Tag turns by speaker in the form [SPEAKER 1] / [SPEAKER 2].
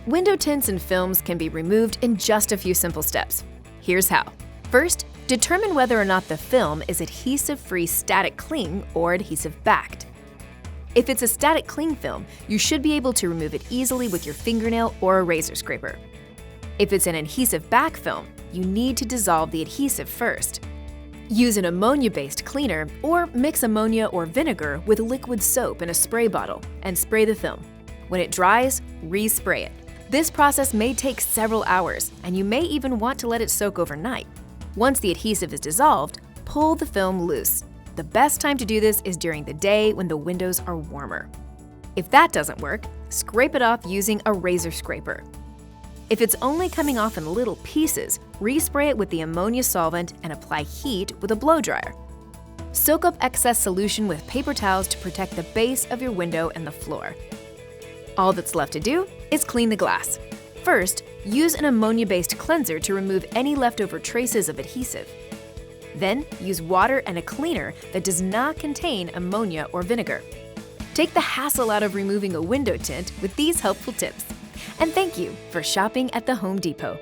[SPEAKER 1] Window tints and films can be removed in just a few simple steps. Here's how. First, determine whether or not the film is adhesive-free static cling or adhesive-backed. If it's a static cling film, you should be able to remove it easily with your fingernail or a razor scraper. If it's an adhesive-back film, you need to dissolve the adhesive first. Use an ammonia-based cleaner or mix ammonia or vinegar with liquid soap in a spray bottle and spray the film. When it dries, respray it. This process may take several hours, and you may even want to let it soak overnight. Once the adhesive is dissolved, pull the film loose. The best time to do this is during the day when the windows are warmer. If that doesn't work, scrape it off using a razor scraper. If it's only coming off in little pieces, respray it with the ammonia solvent and apply heat with a blow dryer. Soak up excess solution with paper towels to protect the base of your window and the floor. All that's left to do is clean the glass. First, use an ammonia-based cleanser to remove any leftover traces of adhesive. Then, use water and a cleaner that does not contain ammonia or vinegar. Take the hassle out of removing a window tint with these helpful tips. And thank you for shopping at the Home Depot.